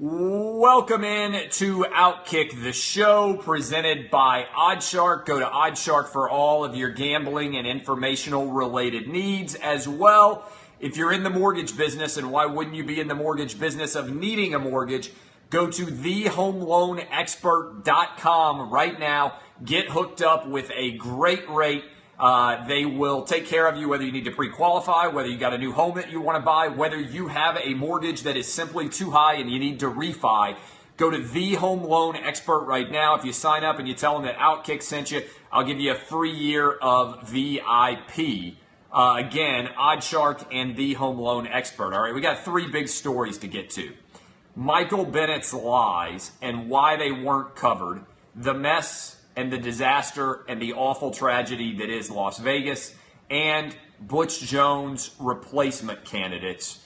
Welcome in to Outkick the Show, presented by Oddshark. Go to Oddshark for all of your gambling and informational related needs as well. If you're in the mortgage business, and why wouldn't you be in the mortgage business of needing a mortgage, go to thehomeloanexpert.com right now. Get hooked up with a great rate. They will take care of you whether you need to pre-qualify, whether you got a new home that you want to buy, whether you have a mortgage that is simply too high and you need to refi. Go to The Home Loan Expert right now. If you sign up and you tell them that Outkick sent you, I'll give you a free year of VIP. Again, Oddshark and The Home Loan Expert. All right, we got three big stories to get to. Michael Bennett's lies and why they weren't covered, the mess and the disaster and the awful tragedy that is Las Vegas, and Butch Jones replacement candidates.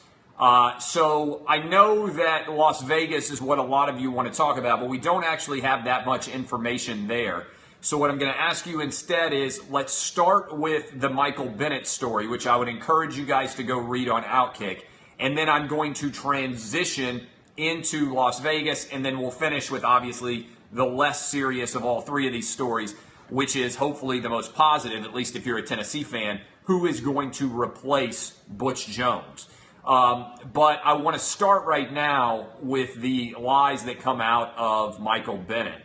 So I know that Las Vegas is what a lot of you want to talk about, but we don't actually have that much information there. So what I'm going to ask you instead is, let's start with the Michael Bennett story, which I would encourage you guys to go read on Outkick. And then I'm going to transition into Las Vegas, and then we'll finish with, obviously, the less serious of all three of these stories, which is hopefully the most positive, at least if you're a Tennessee fan, who is going to replace Butch Jones. But I want to start right now with the lies that come out of Michael Bennett.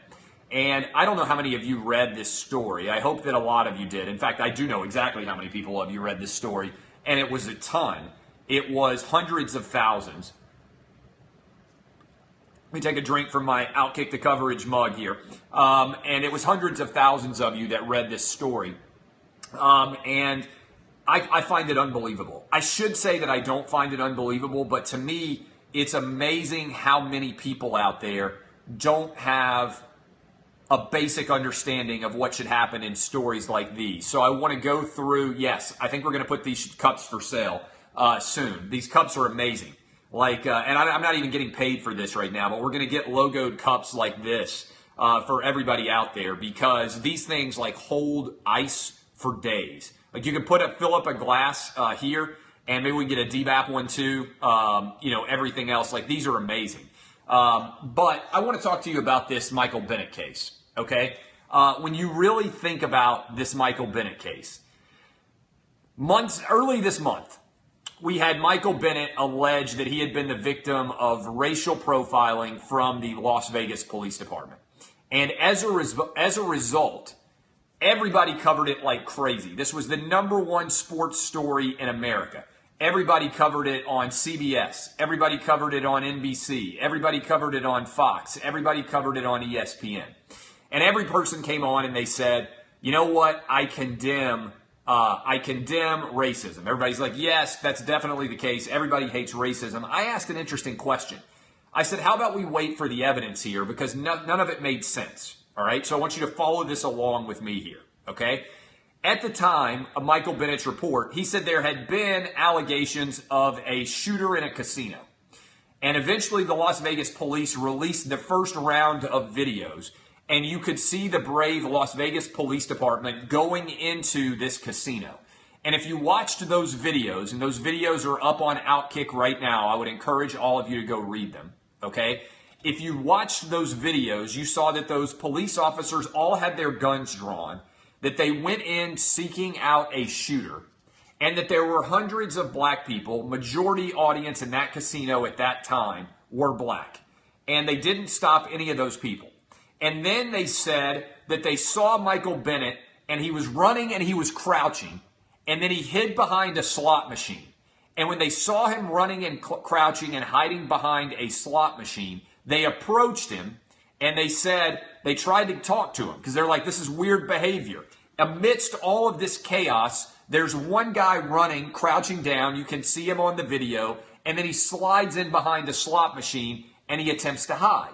And I don't know how many of you read this story. I hope that a lot of you did. In fact, I do know exactly how many people of you read this story, and it was a ton. It was hundreds of thousands. Let me take a drink from my Outkick the Coverage mug here. And it was hundreds of thousands of you that read this story. And I find it unbelievable. I should say that I don't find it unbelievable, but to me, it's amazing how many people out there don't have a basic understanding of what should happen in stories like these. So I want to go through, yes, I think we're going to put these cups for sale soon. These cups are amazing. And I'm not even getting paid for this right now, but we're going to get logoed cups like this for everybody out there, because these things hold ice for days. You can fill up a glass here, and maybe we can get a DBAP one too. Everything else, these are amazing. But I want to talk to you about this Michael Bennett case. Okay, when you really think about this Michael Bennett case, early this month, we had Michael Bennett allege that he had been the victim of racial profiling from the Las Vegas Police Department. And as a result, everybody covered it like crazy. This was the #1 sports story in America. Everybody covered it on CBS. Everybody covered it on NBC. Everybody covered it on Fox. Everybody covered it on ESPN. And every person came on and they said, you know what, I condemn racism. Everybody's like, yes, that's definitely the case. Everybody hates racism. I asked an interesting question. I said, how about we wait for the evidence here, because none of it made sense. All right, so I want you to follow this along with me here, okay? At the time of Michael Bennett's report, he said there had been allegations of a shooter in a casino. And eventually the Las Vegas police released the first round of videos, and you could see the brave Las Vegas Police Department going into this casino. And if you watched those videos, and those videos are up on Outkick right now, I would encourage all of you to go read them, okay? If you watched those videos, you saw that those police officers all had their guns drawn, that they went in seeking out a shooter, and that there were hundreds of black people. Majority audience in that casino at that time were black. And they didn't stop any of those people. And then they said that they saw Michael Bennett, and he was running and he was crouching, and then he hid behind a slot machine. And when they saw him running and crouching and hiding behind a slot machine, they approached him, and they said, they tried to talk to him, because they're like, this is weird behavior. Amidst all of this chaos, there's one guy running, crouching down. You can see him on the video, and then he slides in behind a slot machine, and he attempts to hide.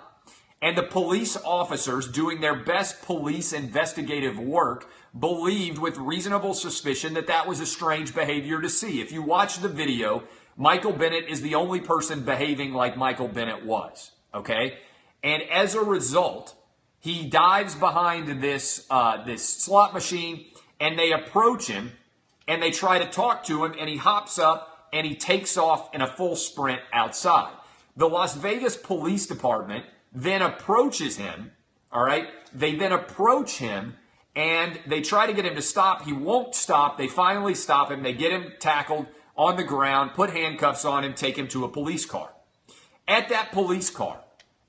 And the police officers, doing their best police investigative work, believed with reasonable suspicion that that was a strange behavior to see. If you watch the video, Michael Bennett is the only person behaving like Michael Bennett was, okay? And as a result, he dives behind this slot machine, and they approach him, and they try to talk to him, and he hops up, and he takes off in a full sprint outside. The Las Vegas Police Department then approaches him, all right? They then approach him and they try to get him to stop. He won't stop. They finally stop him. They get him tackled on the ground, put handcuffs on him, take him to a police car. At that police car,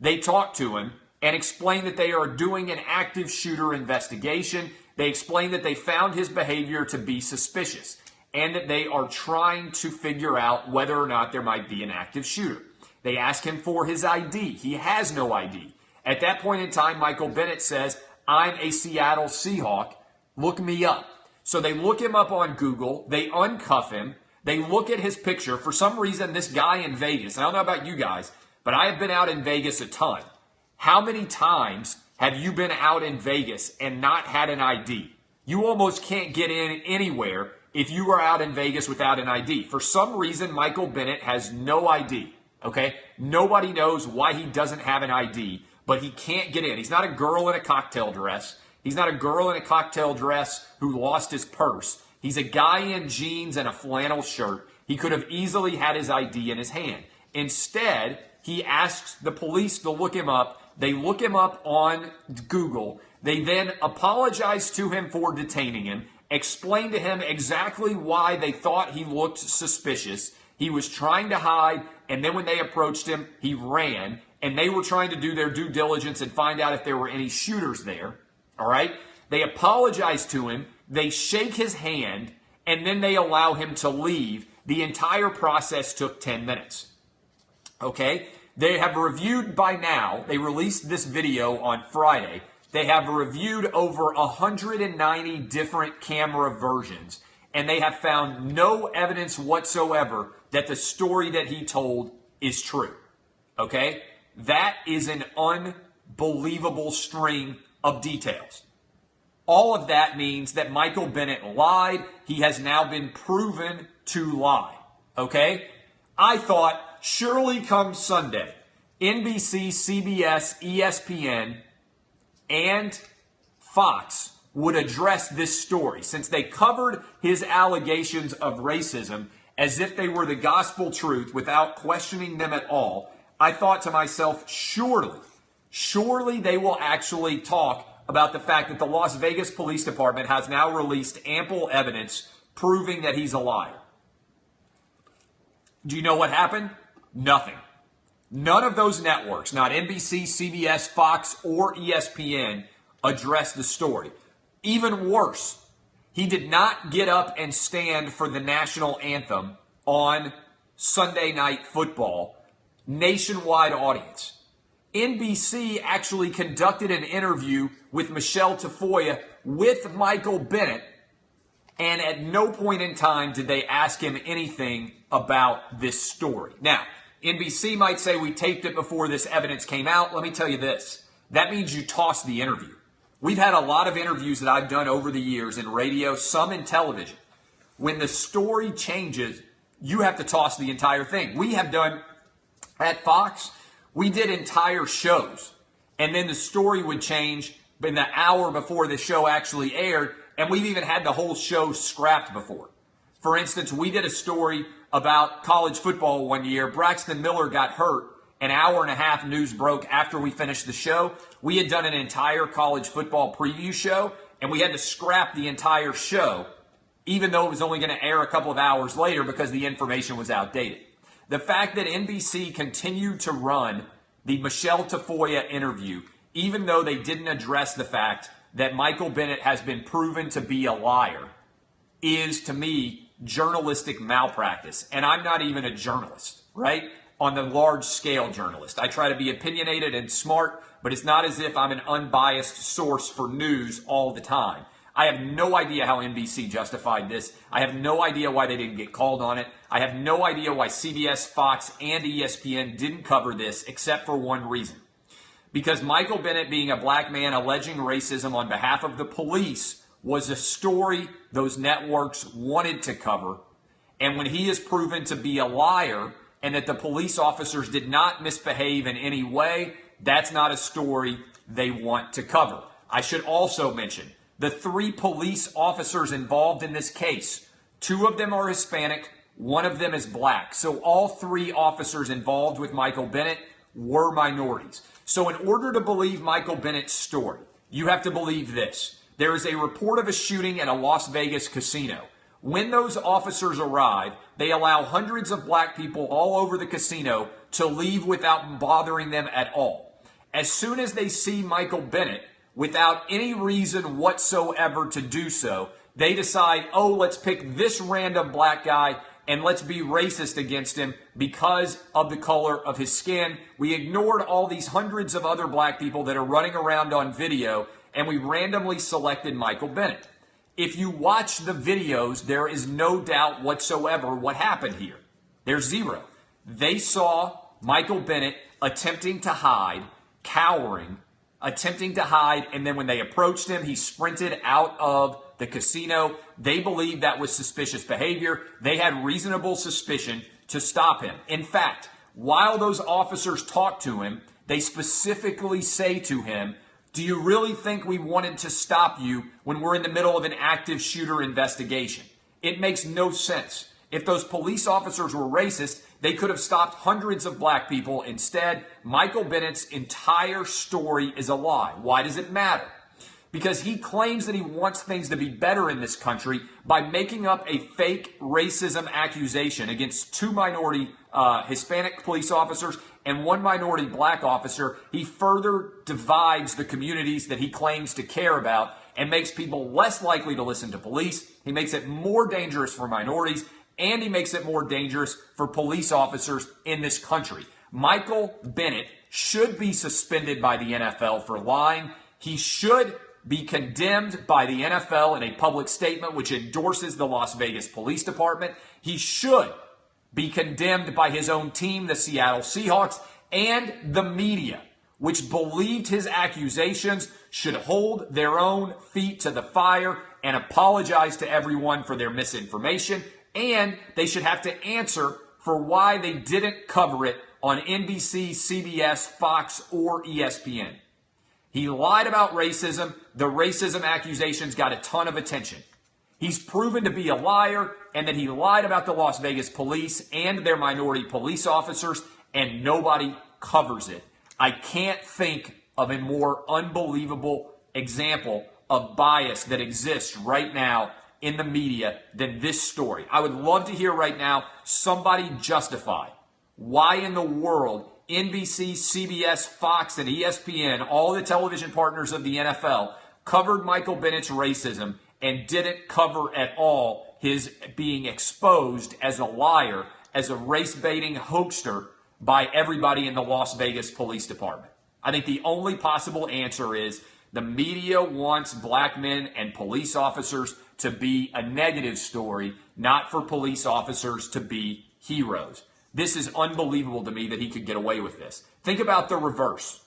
they talk to him and explain that they are doing an active shooter investigation. They explain that they found his behavior to be suspicious and that they are trying to figure out whether or not there might be an active shooter. They ask him for his ID. He has no ID. At that point in time, Michael Bennett says, "I'm a Seattle Seahawk. Look me up." So they look him up on Google. They uncuff him. They look at his picture. For some reason, this guy in Vegas, I don't know about you guys, but I have been out in Vegas a ton. How many times have you been out in Vegas and not had an ID? You almost can't get in anywhere if you are out in Vegas without an ID. For some reason, Michael Bennett has no ID, okay? Nobody knows why he doesn't have an ID, but he can't get in. He's not a girl in a cocktail dress. He's not a girl in a cocktail dress who lost his purse. He's a guy in jeans and a flannel shirt. He could have easily had his ID in his hand. Instead, he asks the police to look him up. They look him up on Google. They then apologize to him for detaining him, explain to him exactly why they thought he looked suspicious. He was trying to hide, and then when they approached him, he ran, and they were trying to do their due diligence and find out if there were any shooters there. All right? They apologize to him. They shake his hand, and then they allow him to leave. The entire process took 10 minutes. Okay? They have reviewed by now, they released this video on Friday, they have reviewed over 190 different camera versions, and they have found no evidence whatsoever that the story that he told is true. Okay? That is an unbelievable string of details. All of that means that Michael Bennett lied. He has now been proven to lie. Okay? I thought, surely come Sunday, NBC, CBS, ESPN, and Fox would address this story since they covered his allegations of racism as if they were the gospel truth without questioning them at all. I thought to myself, surely they will actually talk about the fact that the Las Vegas Police Department has now released ample evidence proving that he's a liar. Do you know what happened? Nothing. None of those networks, not NBC, CBS, Fox, or ESPN, addressed the story. Even worse, he did not get up and stand for the national anthem on Sunday Night Football, nationwide audience. NBC actually conducted an interview with Michelle Tafoya with Michael Bennett, and at no point in time did they ask him anything about this story. Now, NBC might say we taped it before this evidence came out. Let me tell you this. That means you toss the interview. We've had a lot of interviews that I've done over the years in radio, some in television. When the story changes, you have to toss the entire thing. We have done at Fox, we did entire shows, and then the story would change in the hour before the show actually aired, and we've even had the whole show scrapped before. For instance, we did a story about college football one year. Braxton Miller got hurt. An hour and a half news broke after we finished the show. We had done an entire college football preview show, and we had to scrap the entire show, even though it was only going to air a couple of hours later because the information was outdated. The fact that NBC continued to run the Michelle Tafoya interview, even though they didn't address the fact that Michael Bennett has been proven to be a liar, is, to me, journalistic malpractice. And I'm not even a journalist, right? On the large-scale journalist. I try to be opinionated and smart, but it's not as if I'm an unbiased source for news all the time. I have no idea how NBC justified this. I have no idea why they didn't get called on it. I have no idea why CBS, Fox, and ESPN didn't cover this, except for one reason. Because Michael Bennett, being a black man alleging racism on behalf of the police, was a story those networks wanted to cover. And when he is proven to be a liar, and that the police officers did not misbehave in any way, that's not a story they want to cover. I should also mention the 3 police officers involved in this case. 2 of them are Hispanic, one of them is black. So all 3 officers involved with Michael Bennett were minorities. So in order to believe Michael Bennett's story, you have to believe this. There is a report of a shooting at a Las Vegas casino. When those officers arrive, they allow hundreds of black people all over the casino to leave without bothering them at all. As soon as they see Michael Bennett, without any reason whatsoever to do so, they decide, oh, let's pick this random black guy and let's be racist against him because of the color of his skin. We ignored all these hundreds of other black people that are running around on video, and we randomly selected Michael Bennett. If you watch the videos, there is no doubt whatsoever what happened here. There's zero. They saw Michael Bennett attempting to hide, cowering, attempting to hide, and then when they approached him, he sprinted out of the casino. They believed that was suspicious behavior. They had reasonable suspicion to stop him. In fact, while those officers talked to him, they specifically say to him, do you really think we wanted to stop you when we're in the middle of an active shooter investigation? It makes no sense. If those police officers were racist, they could have stopped hundreds of black people. Instead, Michael Bennett's entire story is a lie. Why does it matter? Because he claims that he wants things to be better in this country by making up a fake racism accusation against 2 minority Hispanic police officers and 1 minority black officer. He further divides the communities that he claims to care about and makes people less likely to listen to police. He makes it more dangerous for minorities, and he makes it more dangerous for police officers in this country. Michael Bennett should be suspended by the NFL for lying. He should be condemned by the NFL in a public statement which endorses the Las Vegas Police Department. He should be condemned by his own team, the Seattle Seahawks, and the media, which believed his accusations, should hold their own feet to the fire and apologize to everyone for their misinformation. And they should have to answer for why they didn't cover it on NBC, CBS, Fox, or ESPN. He lied about racism. The racism accusations got a ton of attention. He's proven to be a liar and that he lied about the Las Vegas police and their minority police officers, and nobody covers it. I can't think of a more unbelievable example of bias that exists right now in the media than this story. I would love to hear right now somebody justify why in the world NBC, CBS, Fox, and ESPN, all the television partners of the NFL, covered Michael Bennett's racism and didn't cover at all his being exposed as a liar, as a race-baiting hoaxer by everybody in the Las Vegas Police Department. I think the only possible answer is the media wants black men and police officers to be a negative story, not for police officers to be heroes. This is unbelievable to me that he could get away with this. Think about the reverse,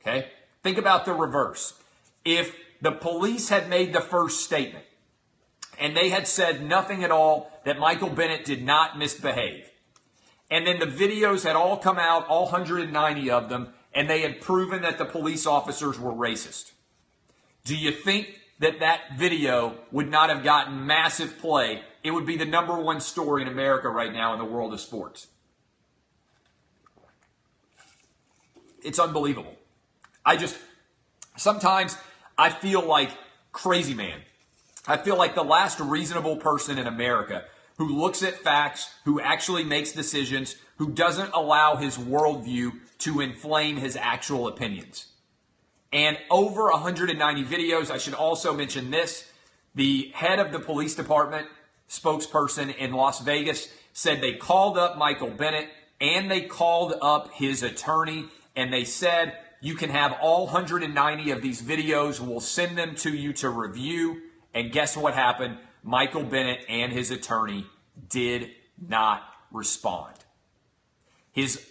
okay? Think about the reverse. If the police had made the first statement and they had said nothing at all, that Michael Bennett did not misbehave, and then the videos had all come out, all 190 of them, and they had proven that the police officers were racist, do you think that that video would not have gotten massive play? It would be the #1 story in America right now in the world of sports. It's unbelievable. Sometimes I feel like crazy man. I feel like the last reasonable person in America who looks at facts, who actually makes decisions, who doesn't allow his worldview to inflame his actual opinions. And over 190 videos, I should also mention this, the head of the police department, spokesperson in Las Vegas, said they called up Michael Bennett and they called up his attorney, and they said, you can have all 190 of these videos. We'll send them to you to review. And guess what happened? Michael Bennett and his attorney did not respond.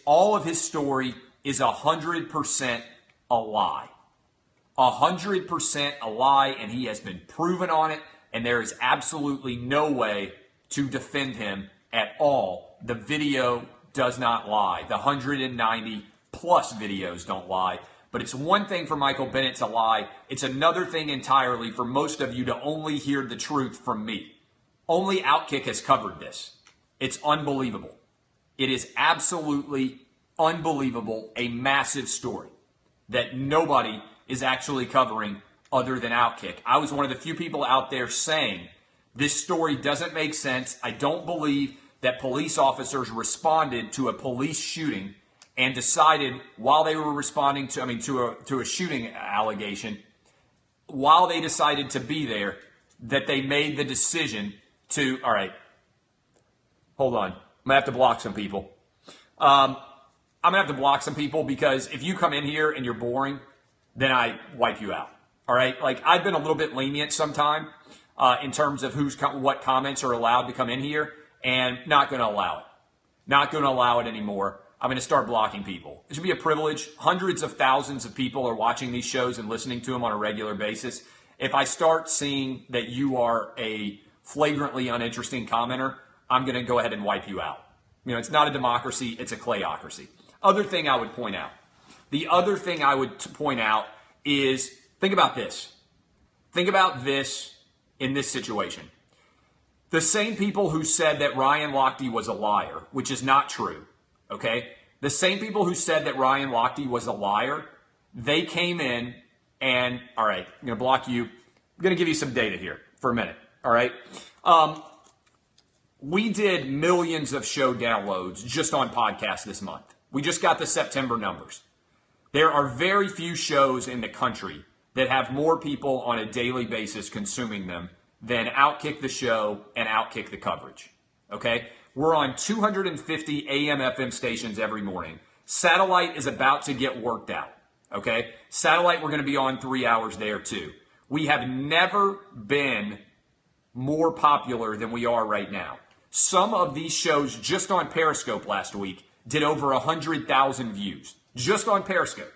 All of his story is 100% a lie. 100% a lie, and he has been proven on it, and there is absolutely no way to defend him at all. The video does not lie. The 190 plus videos don't lie. But it's one thing for Michael Bennett to lie. It's another thing entirely for most of you to only hear the truth from me. Only Outkick has covered this. It's unbelievable. It is absolutely unbelievable, a massive story that nobody is actually covering other than Outkick. I was one of the few people out there saying this story doesn't make sense. I don't believe that police officers responded to a police shooting and decided while they were responding to a shooting allegation, while they decided to be there, that they made the decision to, all right, hold on. I'm going to have to block some people. I'm going to have to block some people because if you come in here and you're boring, then I wipe you out. All right? Like, I've been a little bit lenient sometime in terms of what comments are allowed to come in here, and not going to allow it. Not going to allow it anymore. I'm going to start blocking people. It should be a privilege. Hundreds of thousands of people are watching these shows and listening to them on a regular basis. If I start seeing that you are a flagrantly uninteresting commenter, I'm going to go ahead and wipe you out. You know, it's not a democracy, it's a clayocracy. Other thing I would point out. The other thing I would point out is, think about this. Think about this in this situation. The same people who said that Ryan Lochte was a liar, which is not true, okay? The same people who said that Ryan Lochte was a liar, they came in and, all right, I'm going to block you. I'm going to give you some data here for a minute, all right? We did millions of show downloads just on podcasts this month. We just got the September numbers. There are very few shows in the country that have more people on a daily basis consuming them than Outkick the Show and Outkick the Coverage. Okay? We're on 250 AM FM stations every morning. Satellite is about to get worked out. Okay? Satellite, we're going to be on 3 hours there too. We have never been more popular than we are right now. Some of these shows just on Periscope last week did over 100,000 views. Just on Periscope.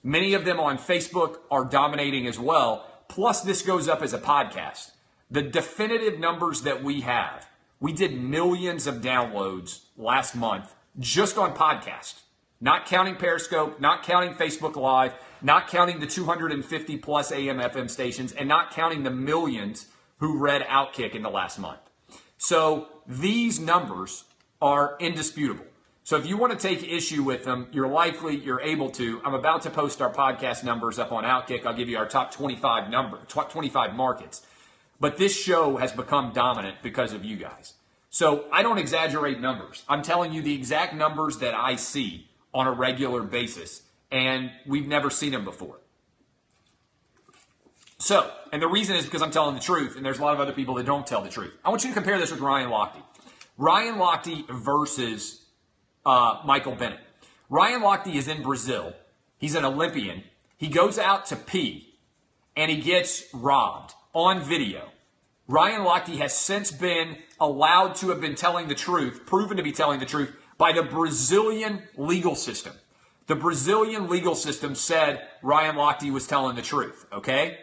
Many of them on Facebook are dominating as well. Plus, this goes up as a podcast. The definitive numbers that we have, we did millions of downloads last month just on podcast. Not counting Periscope, not counting Facebook Live, not counting the 250 plus AM FM stations, and not counting the millions who read Outkick in the last month. So these numbers are indisputable. So if you want to take issue with them, you're able to. I'm about to post our podcast numbers up on Outkick. I'll give you our top 25 markets. But this show has become dominant because of you guys. So I don't exaggerate numbers. I'm telling you the exact numbers that I see on a regular basis, and we've never seen them before. So, and the reason is because I'm telling the truth, and there's a lot of other people that don't tell the truth. I want you to compare this with Ryan Lochte. Ryan Lochte versus Michael Bennett. Ryan Lochte is in Brazil. He's an Olympian. He goes out to pee, and he gets robbed on video. Ryan Lochte has since been allowed to have been telling the truth, proven to be telling the truth, by the Brazilian legal system. The Brazilian legal system said Ryan Lochte was telling the truth, okay?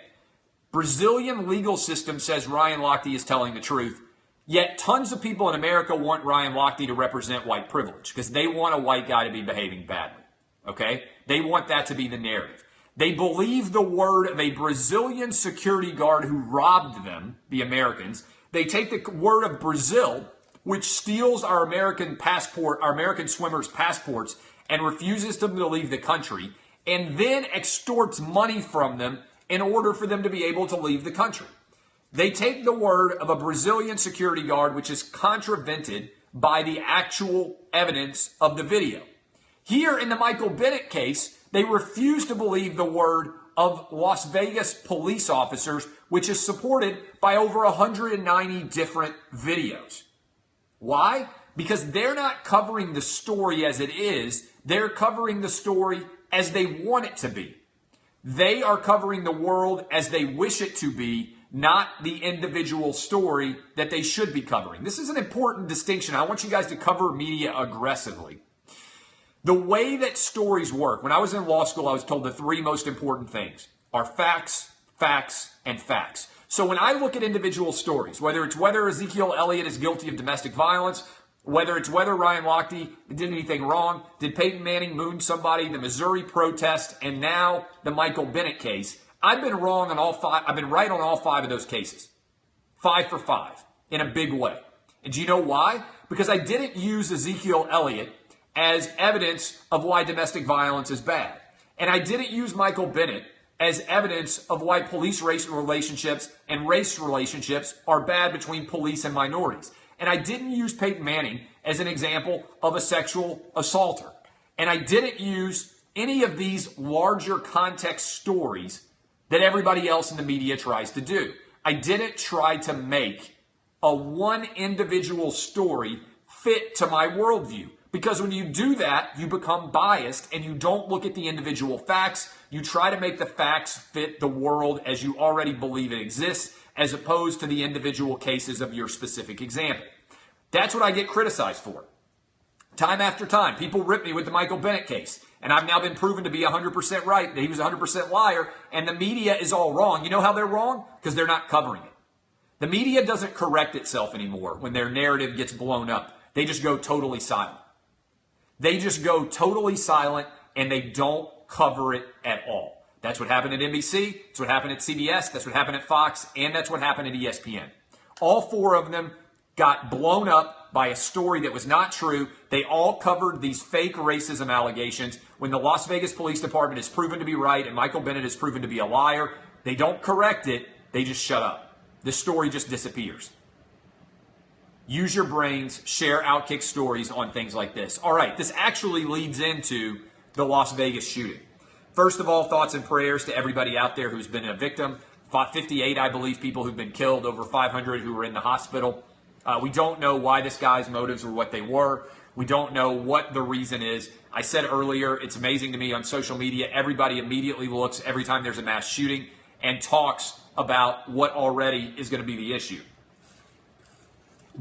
Brazilian legal system says Ryan Lochte is telling the truth, yet tons of people in America want Ryan Lochte to represent white privilege because they want a white guy to be behaving badly, okay? They want that to be the narrative. They believe the word of a Brazilian security guard who robbed them, the Americans. They take the word of Brazil, which steals our American swimmers' passports and refuses them to leave the country, and then extorts money from them in order for them to be able to leave the country. They take the word of a Brazilian security guard, which is contravened by the actual evidence of the video. Here in the Michael Bennett case, they refuse to believe the word of Las Vegas police officers, which is supported by over 190 different videos. Why? Because they're not covering the story as it is. They're covering the story as they want it to be. They are covering the world as they wish it to be, not the individual story that they should be covering. This is an important distinction. I want you guys to cover media aggressively. The way that stories work, when I was in law school, I was told the three most important things are facts, facts, and facts. So when I look at individual stories, whether Ezekiel Elliott is guilty of domestic violence, whether Ryan Lochte did anything wrong, did Peyton Manning moon somebody, the Missouri protest, and now the Michael Bennett case, I've been wrong on all five. I've been right on all five of those cases. 5 for 5 in a big way. And do you know why? Because I didn't use Ezekiel Elliott as evidence of why domestic violence is bad. And I didn't use Michael Bennett as evidence of why police-race relationships and race relationships are bad between police and minorities. And I didn't use Peyton Manning as an example of a sexual assaulter. And I didn't use any of these larger context stories that everybody else in the media tries to do. I didn't try to make a one individual story fit to my worldview. Because when you do that, you become biased and you don't look at the individual facts. You try to make the facts fit the world as you already believe it exists, as opposed to the individual cases of your specific example. That's what I get criticized for. Time after time, people rip me with the Michael Bennett case. And I've now been proven to be 100% right, that he was a 100% liar, and the media is all wrong. You know how they're wrong? Because they're not covering it. The media doesn't correct itself anymore when their narrative gets blown up. They just go totally silent. They just go totally silent, and they don't cover it at all. That's what happened at NBC, that's what happened at CBS, that's what happened at Fox, and that's what happened at ESPN. All four of them got blown up by a story that was not true. They all covered these fake racism allegations. When the Las Vegas Police Department is proven to be right and Michael Bennett is proven to be a liar, they don't correct it, they just shut up. The story just disappears. Use your brains, share Outkick stories on things like this. All right, this actually leads into the Las Vegas shooting. First of all, thoughts and prayers to everybody out there who's been a victim. 58, I believe, people who've been killed, over 500 who were in the hospital. We don't know why this guy's motives were what they were. We don't know what the reason is. I said earlier, it's amazing to me on social media, everybody immediately looks every time there's a mass shooting and talks about what already is going to be the issue.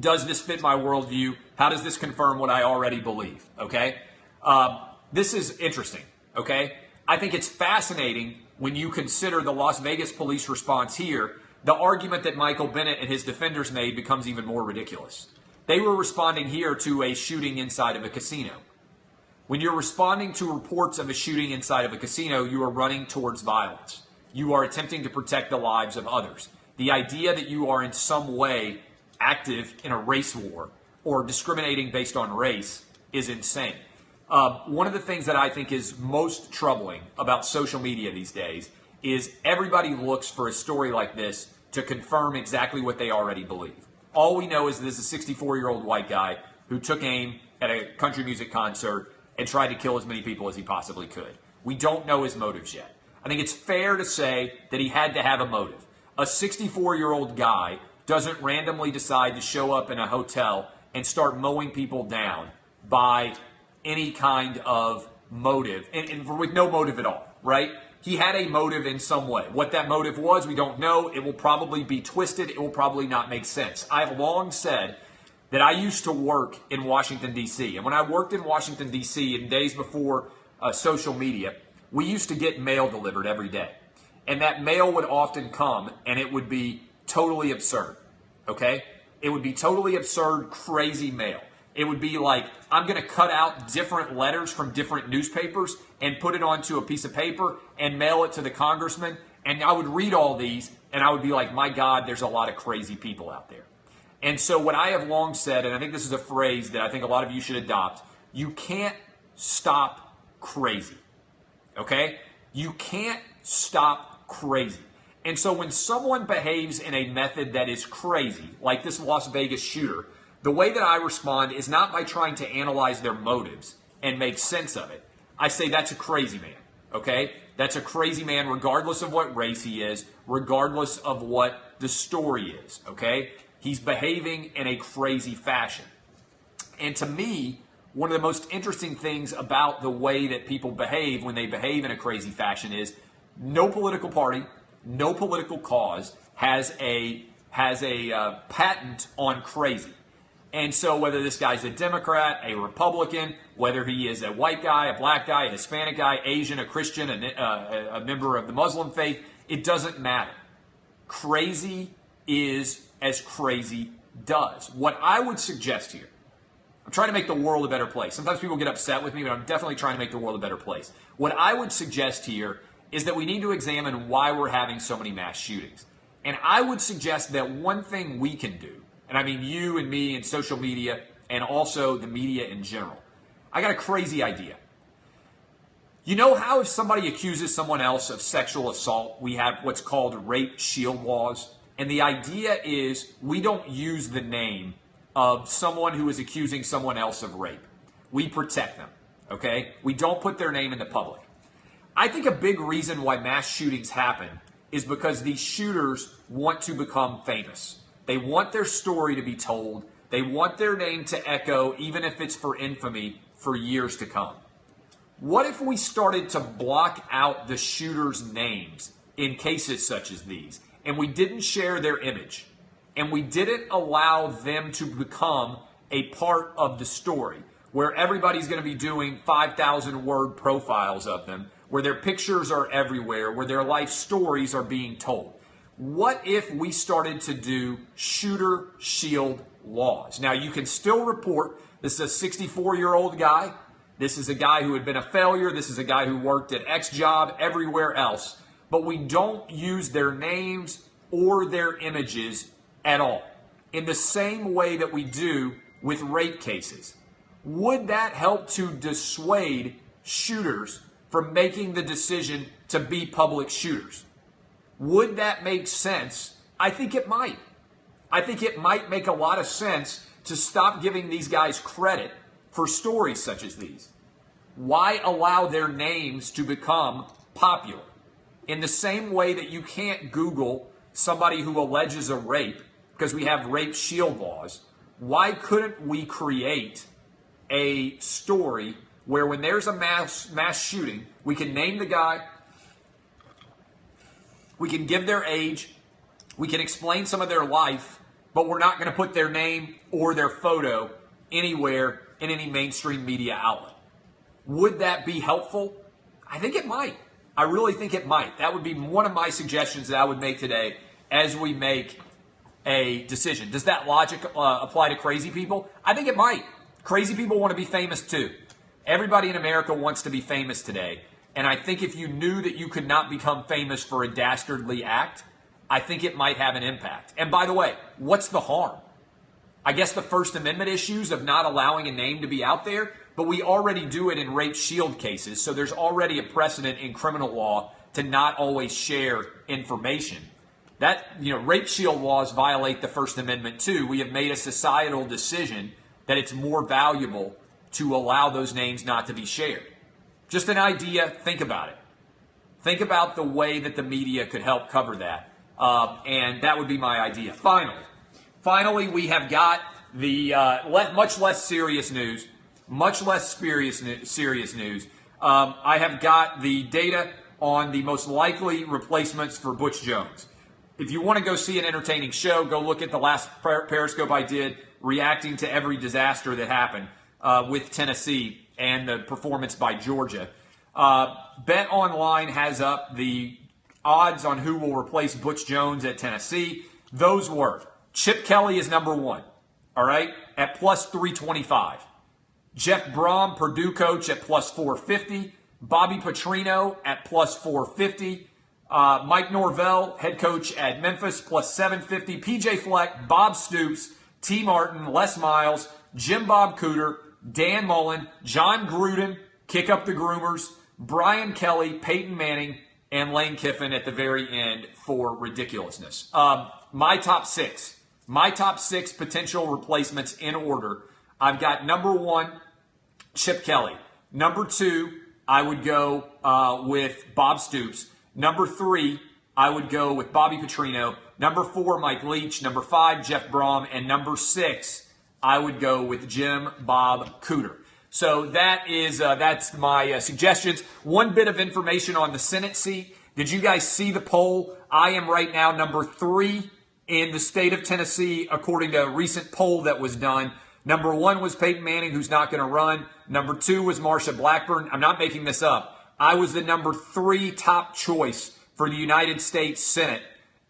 Does this fit my worldview? How does this confirm what I already believe? Okay? This is interesting. Okay? I think it's fascinating when you consider the Las Vegas police response here. The argument that Michael Bennett and his defenders made becomes even more ridiculous. They were responding here to a shooting inside of a casino. When you're responding to reports of a shooting inside of a casino, you are running towards violence. You are attempting to protect the lives of others. The idea that you are in some way active in a race war or discriminating based on race is insane. One of the things that I think is most troubling about social media these days is everybody looks for a story like this to confirm exactly what they already believe. All we know is this is a 64-year-old white guy who took aim at a country music concert and tried to kill as many people as he possibly could. We don't know his motives yet. I think it's fair to say that he had to have a motive. A 64-year-old guy doesn't randomly decide to show up in a hotel and start mowing people down by any kind of motive, and with no motive at all, right? He had a motive in some way. What that motive was, we don't know. It will probably be twisted. It will probably not make sense. I've long said that I used to work in Washington, D.C. And when I worked in Washington, D.C. in days before social media, we used to get mail delivered every day. And that mail would often come, and it would be totally absurd, okay? It would be totally absurd, crazy mail. It would be like, I'm going to cut out different letters from different newspapers and put it onto a piece of paper and mail it to the congressman. And I would read all these, and I would be like, my God, there's a lot of crazy people out there. And so what I have long said, and I think this is a phrase that I think a lot of you should adopt, you can't stop crazy, okay? You can't stop crazy. And so when someone behaves in a method that is crazy, like this Las Vegas shooter, the way that I respond is not by trying to analyze their motives and make sense of it. I say that's a crazy man, okay? That's a crazy man regardless of what race he is, regardless of what the story is, okay? He's behaving in a crazy fashion. And to me, one of the most interesting things about the way that people behave when they behave in a crazy fashion is no political party, no political cause has a patent on crazy. And so whether this guy's a Democrat, a Republican, whether he is a white guy, a black guy, a Hispanic guy, Asian, a Christian, a member of the Muslim faith, it doesn't matter. Crazy is as crazy does. What I would suggest here, I'm trying to make the world a better place. Sometimes people get upset with me, but I'm definitely trying to make the world a better place. What I would suggest here is that we need to examine why we're having so many mass shootings. And I would suggest that one thing we can do, and I mean you and me and social media and also the media in general. I got a crazy idea. You know how if somebody accuses someone else of sexual assault, we have what's called rape shield laws? And the idea is we don't use the name of someone who is accusing someone else of rape. We protect them, okay? We don't put their name in the public. I think a big reason why mass shootings happen is because these shooters want to become famous. They want their story to be told. They want their name to echo, even if it's for infamy, for years to come. What if we started to block out the shooters' names in cases such as these, and we didn't share their image, and we didn't allow them to become a part of the story, where everybody's going to be doing 5,000-word profiles of them, where their pictures are everywhere, where their life stories are being told? What if we started to do shooter shield laws? Now, you can still report this is a 64-year-old guy. This is a guy who had been a failure. This is a guy who worked at X job everywhere else. But we don't use their names or their images at all, in the same way that we do with rape cases. Would that help to dissuade shooters from making the decision to be public shooters? Would that make sense? I think it might. I think it might make a lot of sense to stop giving these guys credit for stories such as these. Why allow their names to become popular? In the same way that you can't Google somebody who alleges a rape because we have rape shield laws, why couldn't we create a story where when there's a mass shooting, we can name the guy, we can give their age, we can explain some of their life, but we're not going to put their name or their photo anywhere in any mainstream media outlet? Would that be helpful? I think it might. I really think it might. That would be one of my suggestions that I would make today as we make a decision. Does that logic apply to crazy people? I think it might. Crazy people want to be famous too. Everybody in America wants to be famous today. And I think if you knew that you could not become famous for a dastardly act, I think it might have an impact. And by the way, what's the harm? I guess the First Amendment issues of not allowing a name to be out there, but we already do it in rape shield cases, so there's already a precedent in criminal law to not always share information. That, rape shield laws violate the First Amendment too. We have made a societal decision that it's more valuable to allow those names not to be shared. Just an idea, think about it. Think about the way that the media could help cover that. And that would be my idea. Finally, we have got the much less serious news. I have got the data on the most likely replacements for Butch Jones. If you want to go see an entertaining show, go look at the last Periscope I did reacting to every disaster that happened with Tennessee and the performance by Georgia. Bet Online has up the odds on who will replace Butch Jones at Tennessee. Those were Chip Kelly is number one, all right, at plus 325. Jeff Brom, Purdue coach, at plus 450. Bobby Petrino at plus 450. Mike Norvell, head coach at Memphis, plus 750. PJ Fleck, Bob Stoops, T. Martin, Les Miles, Jim Bob Cooter, Dan Mullen, John Gruden, Kick Up the Groomers, Brian Kelly, Peyton Manning, and Lane Kiffin at the very end for ridiculousness. My top six potential replacements in order. I've got number one, Chip Kelly. Number two, I would go with Bob Stoops. Number three, I would go with Bobby Petrino. Number four, Mike Leach. Number five, Jeff Brom. And number six, I would go with Jim Bob Cooter. So that's my suggestions. One bit of information on the Senate seat. Did you guys see the poll? I am right now number 3 in the state of Tennessee, according to a recent poll that was done. Number 1 was Peyton Manning, who's not going to run. Number 2 was Marsha Blackburn. I'm not making this up. I was the number 3 top choice for the United States Senate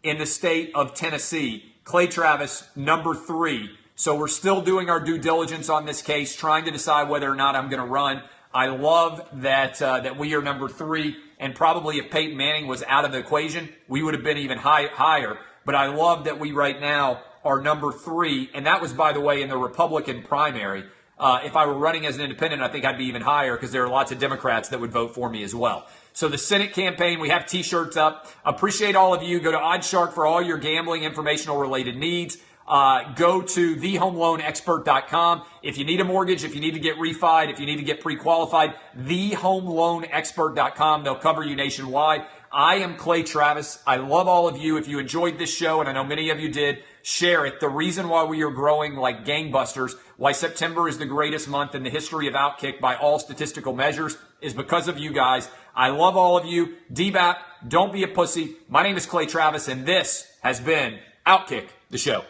in the state of Tennessee. Clay Travis, number 3. So we're still doing our due diligence on this case, trying to decide whether or not I'm going to run. I love that we are number 3, and probably if Peyton Manning was out of the equation, we would have been even higher. But I love that we right now are number 3, and that was, by the way, in the Republican primary. If I were running as an independent, I think I'd be even higher because there are lots of Democrats that would vote for me as well. So the Senate campaign, we have T-shirts up. Appreciate all of you. Go to OddsShark for all your gambling informational related needs. Go to thehomeloanexpert.com. If you need a mortgage, if you need to get refied, if you need to get pre-qualified, thehomeloanexpert.com. They'll cover you nationwide. I am Clay Travis. I love all of you. If you enjoyed this show, and I know many of you did, share it. The reason why we are growing like gangbusters, why September is the greatest month in the history of Outkick by all statistical measures, is because of you guys. I love all of you. DBAP, don't be a pussy. My name is Clay Travis, and this has been Outkick the Show.